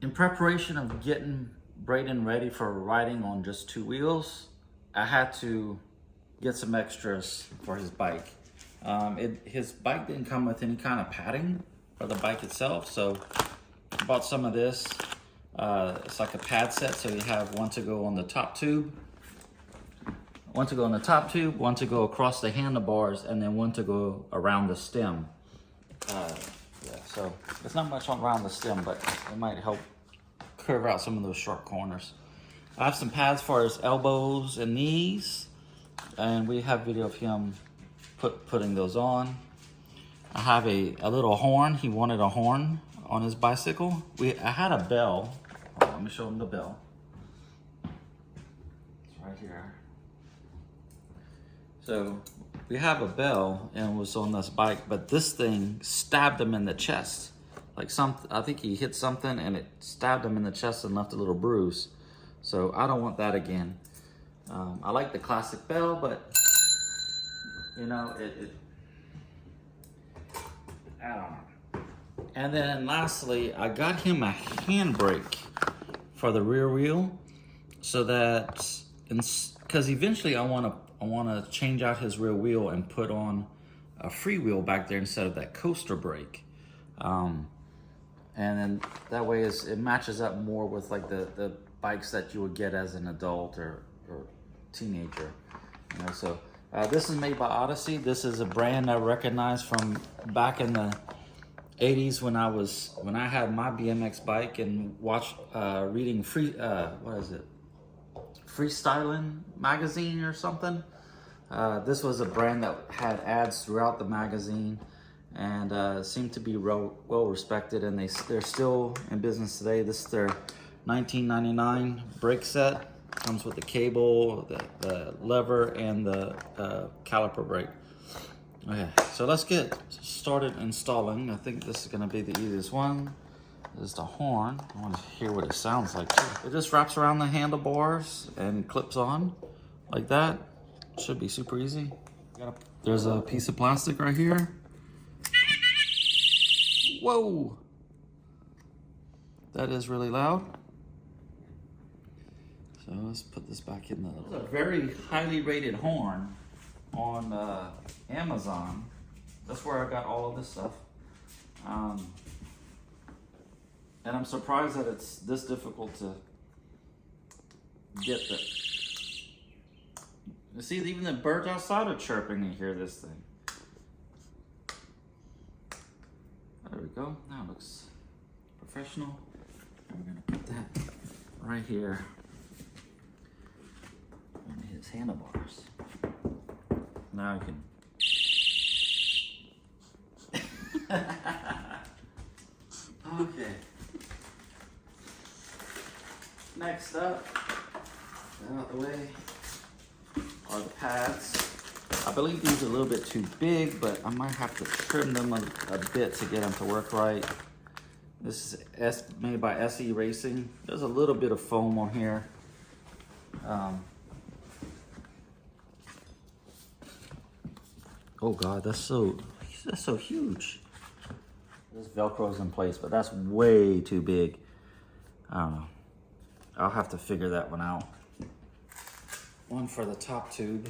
In preparation of getting Brayden ready for riding on just 2 wheels, I had to get some extras for his bike. His bike didn't come with any kind of padding for the bike itself, so I bought some of this. It's like a pad set, so you have one to go on the top tube, one to go on the top tube, one to go across the handlebars, and then one to go around the stem. Yeah, so it's not much around the stem, but it might help curve out some of those sharp corners. I have some pads for his elbows and knees, and we have video of him putting those on. I have a little horn. He wanted a horn on his bicycle. I had a bell. Hold on, let me show him the bell. It's right here. So we have a bell and it was on this bike, but this thing stabbed him in the chest. Like I think he hit something and it stabbed him in the chest and left a little bruise. So I don't want that again. I like the classic bell, but you know, I don't know. And then lastly, I got him a handbrake for the rear wheel, so that, because eventually I want to change out his rear wheel and put on a free wheel back there instead of that coaster brake. And then that way it matches up more with like the bikes that you would get as an adult or teenager. You know, so this is made by Odyssey. This is a brand I recognize from back in the 80s when I had my BMX bike and reading Freestyling magazine or something. This was a brand that had ads throughout the magazine and seemed to be well respected, and they're still in business today. This is their 1999 brake set. Comes with the cable, the lever, and the caliper brake. Okay, so let's get started installing. I think this is going to be the easiest one. This is the horn. I want to hear what it sounds like too. It just wraps around the handlebars and clips on like that. Should be super easy. There's a piece of plastic right here. Whoa! That is really loud. So let's put this back in the... It's a very highly rated horn on Amazon. That's where I got all of this stuff. And I'm surprised that it's this difficult to get the... You see, even the birds outside are chirping. You hear this thing. There we go. Now it looks professional. And we're gonna put that right here on his handlebars. Now you can. Okay. Next up, out of the way, are the pads. I believe these are a little bit too big, but I might have to trim them a bit to get them to work right. This is made by SE Racing. There's a little bit of foam on here. Oh God, that's so huge. This Velcro's in place, but that's way too big. I don't know. I'll have to figure that one out. One for the top tube.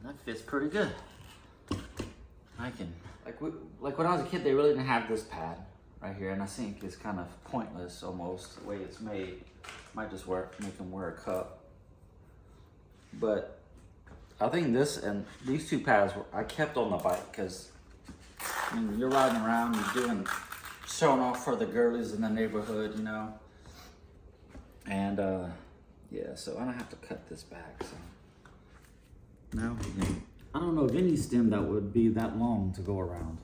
That fits pretty good. I can, like when I was a kid, they really didn't have this pad right here, and I think it's kind of pointless almost the way it's made. Might just make them wear a cup. But I think this and these two pads I kept on the bike because I mean, you're riding around, you're showing off for the girlies in the neighborhood, you know. And yeah, so I don't have to cut this back. So now I don't know of any stem that would be that long to go around.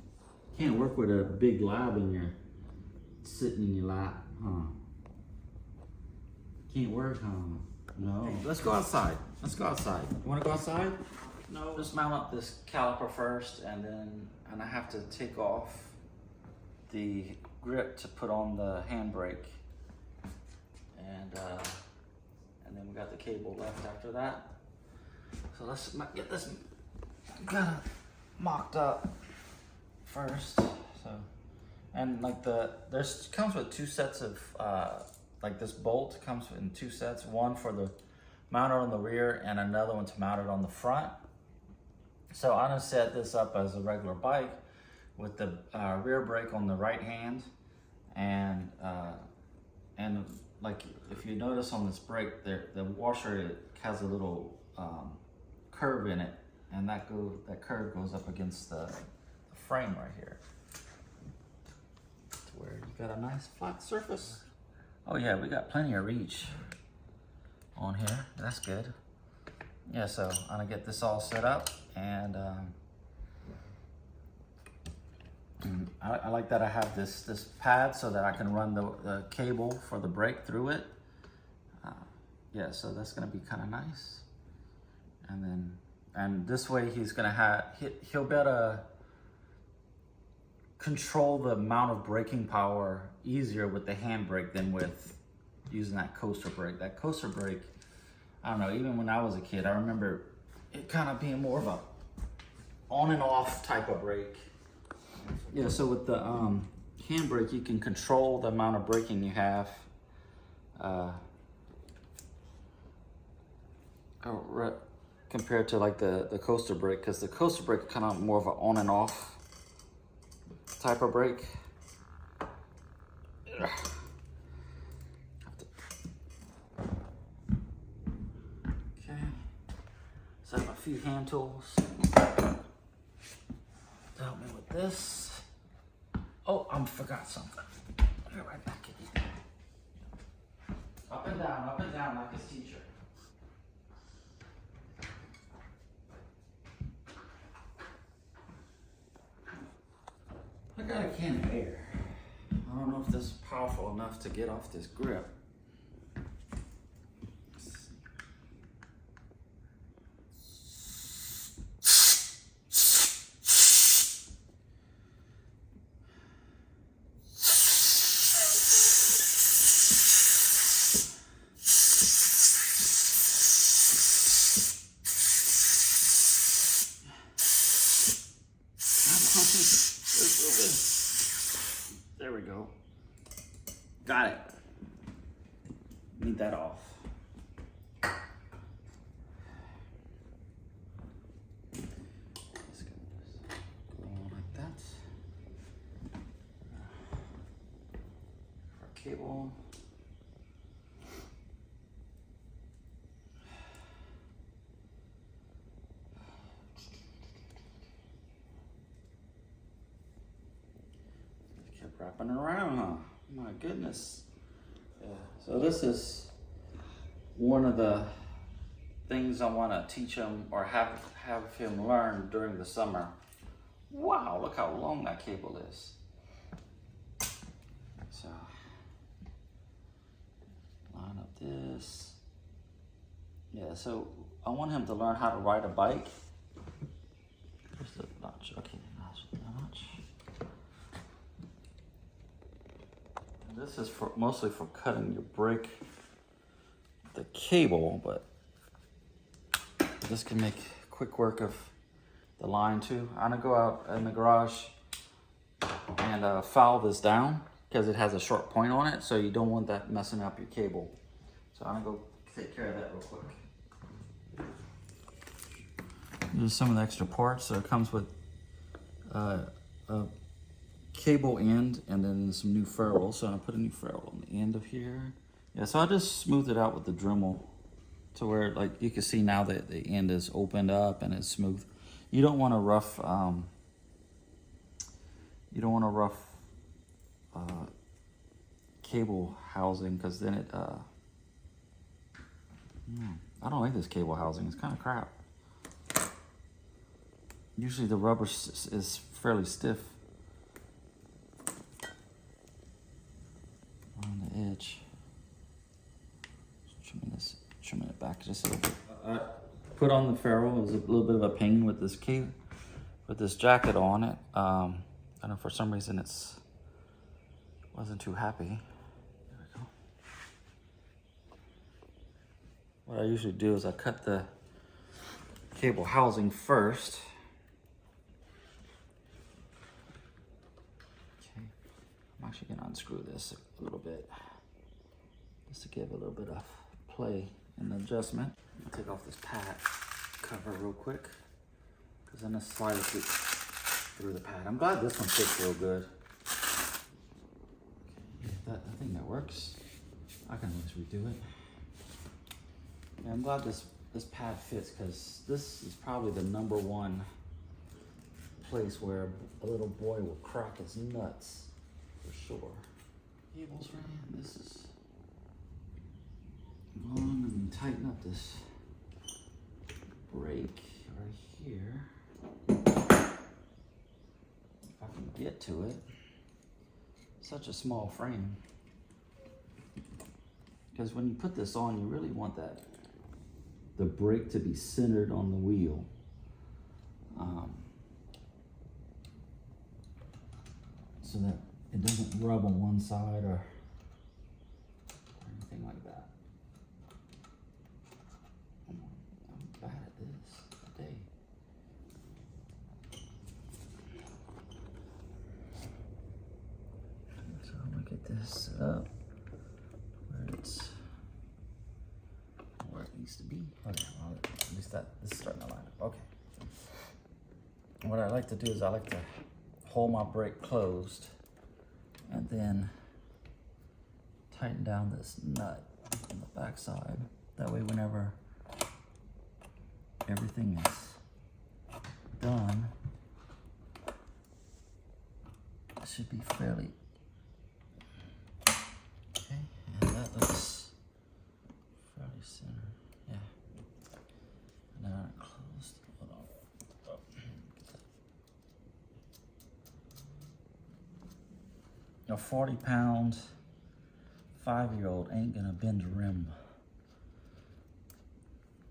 Can't work with a big lab in your sitting in your lap, huh? Can't work, huh? No. Let's go outside. Let's go outside. You want to go outside? No. Just mount up this caliper first, and I have to take off the grip to put on the handbrake, and then we got the cable left after that. So let's get this mocked up. first. So, and like there's comes with two sets of like this bolt comes in two sets. One for the mounted on the rear and another one to mount it on the front. So I'm gonna set this up as a regular bike with the rear brake on the right hand, and like if you notice on this brake, the washer, it has a little curve in it, and that curve goes up against the frame right here, to where you got a nice flat surface. Oh yeah, we got plenty of reach on here. That's good. Yeah, so I'm gonna get this all set up, and I like that I have this pad so that I can run the cable for the brake through it. Yeah, so that's gonna be kind of nice. And this way he's gonna he'll be able to control the amount of braking power easier with the handbrake than with using that coaster brake. That coaster brake, I don't know, even when I was a kid, I remember it kind of being more of a on and off type of brake. Yeah, so with the handbrake, you can control the amount of braking you have. Compared to like the coaster brake, because the coaster brake is kind of more of an on and off type of brake. Okay, so I have a few hand tools to help me with this. Oh, I forgot something. I'll be right back again. Up and down like his teacher. I got a can of air. I don't know if this is powerful enough to get off this grip. There we go. Got it. Need that off. Just go on like that. Our cable. Wrapping around, huh? My goodness. Yeah. So this is one of the things I want to teach him or have him learn during the summer. Wow, look how long that cable is. So line up this. Yeah, so I want him to learn how to ride a bike. Where's the notch? Okay, notch. This is mostly for cutting your brake, the cable, but this can make quick work of the line too. I'm gonna go out in the garage and foul this down because it has a short point on it, so you don't want that messing up your cable. So I'm gonna go take care of that real quick. Here's some of the extra parts. So it comes with a cable end and then some new ferrule. So I'm gonna put a new ferrule on the end of here. Yeah, so I just smoothed it out with the Dremel to where, like, you can see now that the end is opened up and it's smooth. You don't want a rough cable housing, because then it I don't like this cable housing. It's kind of crap. Usually the rubber is fairly stiff on the edge. Trimming it back just a little bit. I put on the ferrule. It was a little bit of a pain with this jacket on it. I don't know, for some reason wasn't too happy. There we go. What I usually do is I cut the cable housing first. actually gonna unscrew this a little bit just to give a little bit of play in the adjustment. I'll take off this pad cover real quick because I'm gonna slide it through the pad. I'm glad this one fits real good. Okay, I think that works. I can always redo it. Yeah, I'm glad this pad fits because this is probably the #1 place where a little boy will crack his nuts for sure. Cables ran. This is long and tighten up this brake right here. If I can get to it. Such a small frame. Because when you put this on, you really want the brake to be centered on the wheel. So that it doesn't rub on one side or anything like that. I'm bad at this today. So I'm gonna get this up where it needs to be. Okay, well, at least this is starting to line up. Okay. What I like to do is I like to hold my brake closed and then tighten down this nut on the back side. That way whenever everything is done, it should be fairly okay. And that looks fairly centered. Yeah. And then I closed. Hold on. Oh. A 40-pound 5-year-old ain't gonna bend a rim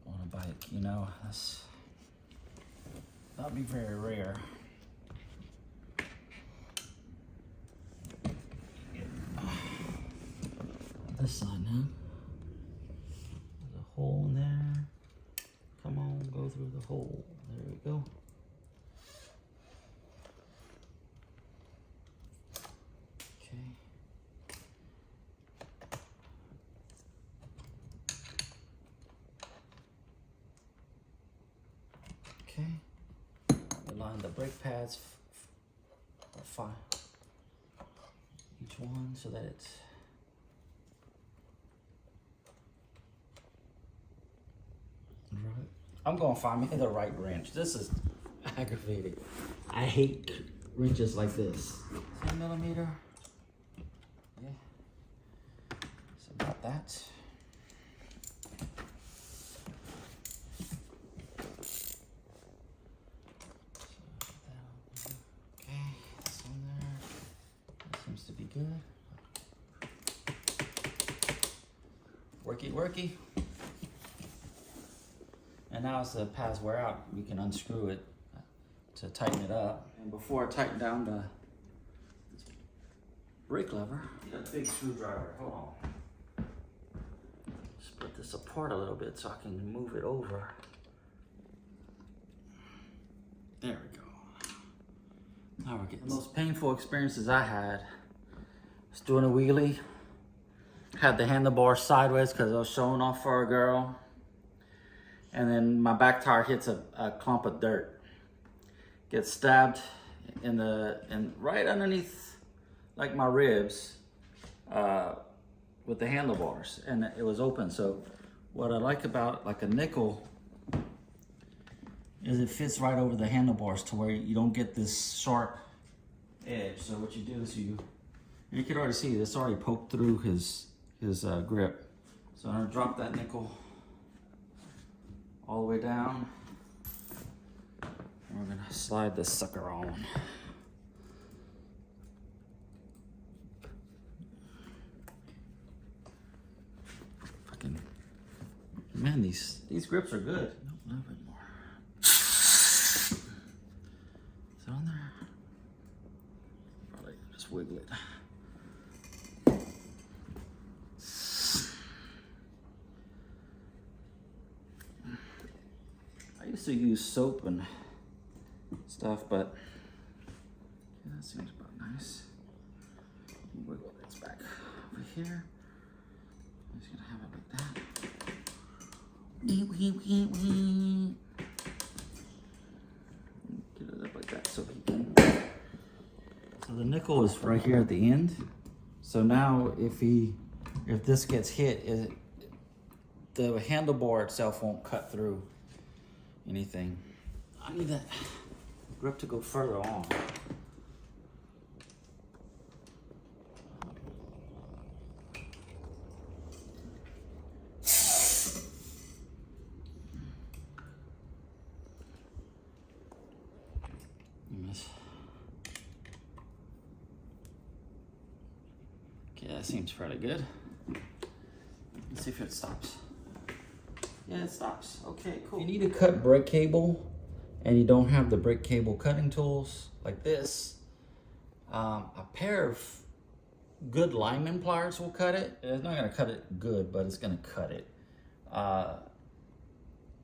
on a bike, you know. That'd be very rare. This side now. There's a hole in there. Come on, go through the hole. There we go. Okay. Align the brake pads for 5 each one so that it's right. I'm gonna find me the right wrench. This is aggravating. I hate wrenches like this. 10mm. Yeah. So about that. Good. Worky. And now as the pads wear out, we can unscrew it to tighten it up. And before I tighten down the brake lever, get a big screwdriver. Hold on. Split this apart a little bit so I can move it over. There we go. Now we're getting the most painful experiences I had. Was doing a wheelie, had the handlebar sideways because I was showing off for a girl, and then my back tire hits a clump of dirt, gets stabbed in right underneath like my ribs with the handlebars, and it was open. So what I like about like a nickel is it fits right over the handlebars to where you don't get this sharp edge. So what you do is you can already see it's already poked through his grip. So I'm gonna drop that nickel all the way down. And we're gonna slide this sucker on. Fucking, man, these grips are good. Nope, a little bit more. Is it on there? Probably just wiggle it. I used to use soap and stuff, but yeah, that seems about nice. Wiggle this back over here. I'm just gonna have it like that. Get it up like that so he can. So the nickel is right here at the end. So now if this gets hit, the handlebar itself won't cut through anything. I need that grip to go further on. Okay, that seems pretty good. Let's see if it stops. Yeah, it stops. Okay, cool. You need to cut brake cable and you don't have the brake cable cutting tools like this. A pair of good lineman pliers will cut it. It's not gonna cut it good, but it's gonna cut it.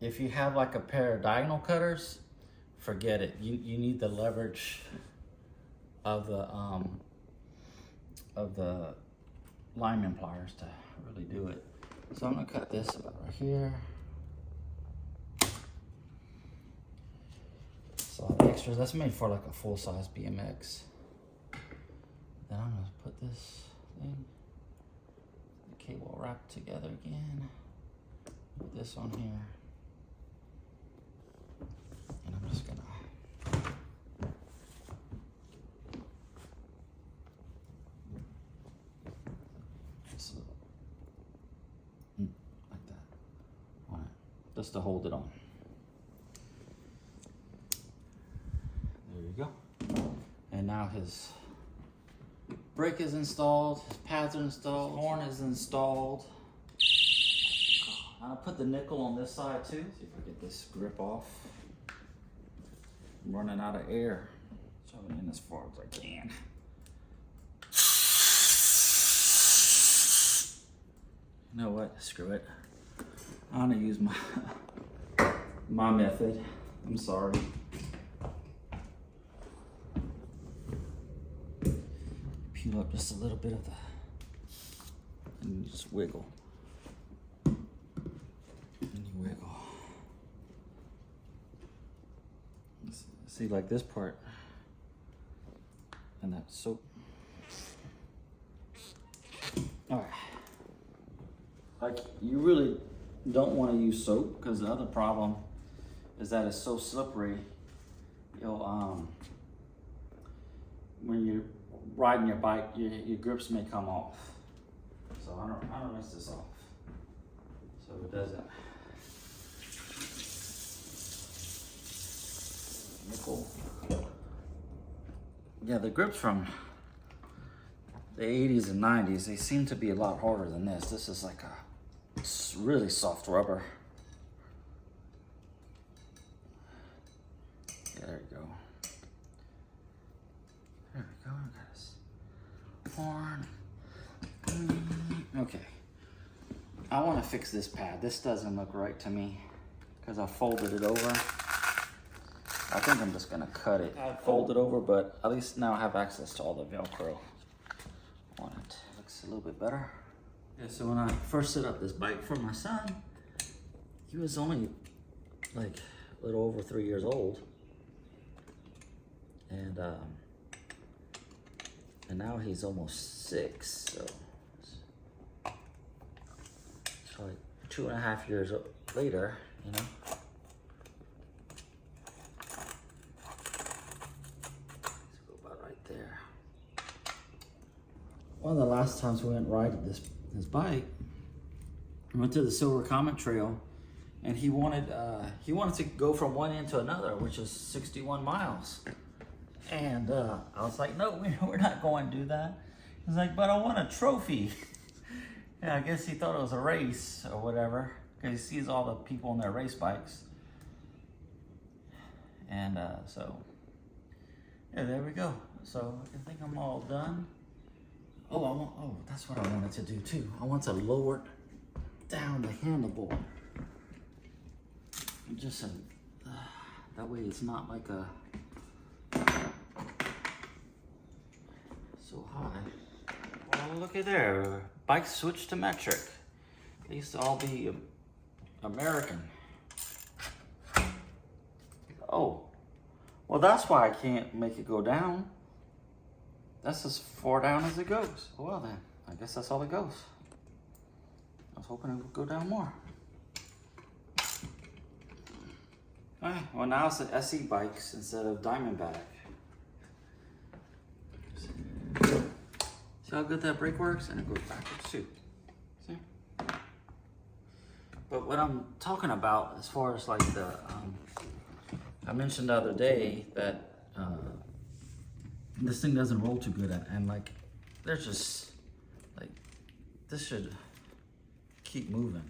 If you have like a pair of diagonal cutters, forget it. You need the leverage of the lineman pliers to really do it. So I'm gonna cut this about right here. Solid extras. That's made for like a full-size BMX. Then I'm gonna put this thing, the cable wrapped together again. Put this on here, and I'm just gonna. Like that. All right, just to hold it on. There you go. And now his brake is installed, his pads are installed, his horn is installed. I'm gonna put the nickel on this side too. See if I get this grip off. I'm running out of air. Shove it in as far as I can. You know what? Screw it. I'm gonna use my method. I'm sorry. Peel up just a little bit of the, and you just wiggle. And you wiggle. See, like this part, and that soap. All right. Like, you really don't want to use soap, because the other problem is that it's so slippery. You'll when you're riding your bike, your grips may come off. So I don't rinse this off, so it doesn't. Nickel. Yeah, the grips from the 80s and 90s, they seem to be a lot harder than this. This is like a really soft rubber. Yeah, there you go. There we go. I got this horn. Okay. I want to fix this pad. This doesn't look right to me because I folded it over. I think I'm just gonna cut it. I fold it over, but at least now I have access to all the Velcro on it. Looks a little bit better. Yeah, so when I first set up this bike for my son, he was only like a little over 3 years old. And now he's almost 6, so like 2.5 years later, you know. Let's go about right there. One of the last times we went riding this bike, we went to the Silver Comet Trail, and he wanted to go from one end to another, which is 61 miles. And I was like, no, we're not going to do that. He's like, but I want a trophy. Yeah, I guess he thought it was a race or whatever, because he sees all the people on their race bikes. And so, yeah, there we go. So I think I'm all done. Oh, that's what I wanted to do too. I want to lower down the handlebar. Just so, that way it's not like so high. Oh, look at there. Bike switch to metric. They used to all be American. Oh, well, that's why I can't make it go down. That's as far down as it goes. Well then, I guess that's all it goes. I was hoping it would go down more. Alright, well now it's the SE bikes instead of Diamondback. See how good that brake works? And it goes backwards too. See? But what I'm talking about as far as like the, I mentioned the other day that this thing doesn't roll too good, and like there's just like this should keep moving.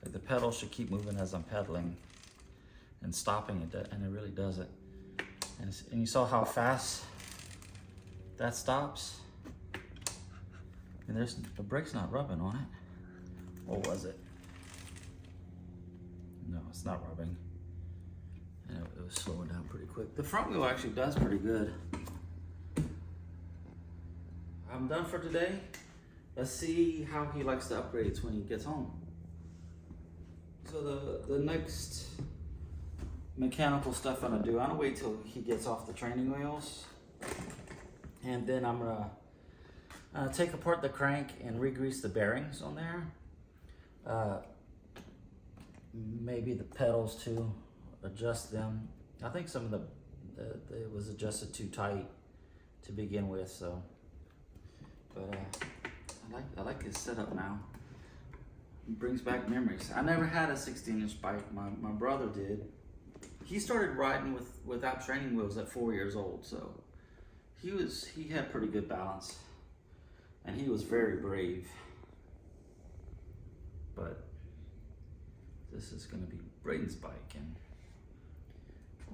Like the pedal should keep moving as I'm pedaling and stopping it, and it really doesn't. And you saw how fast that stops. And the brake's not rubbing on it. Or was it? No, it's not rubbing. And it was slowing down pretty quick. The front wheel actually does pretty good. I'm done for today. Let's see how he likes the upgrades when he gets home. So the next mechanical stuff I'm gonna do, I'm gonna wait till he gets off the training wheels. And then I'm gonna take apart the crank and re-grease the bearings on there. Maybe the pedals too, adjust them. I think some of it was adjusted too tight to begin with, so. But I like his setup now. It brings back memories. I never had a 16-inch bike. My brother did. He started riding without training wheels at 4 years old, so he had pretty good balance, and he was very brave. But this is going to be Brayden's bike, and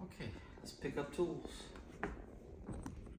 okay, let's pick up tools.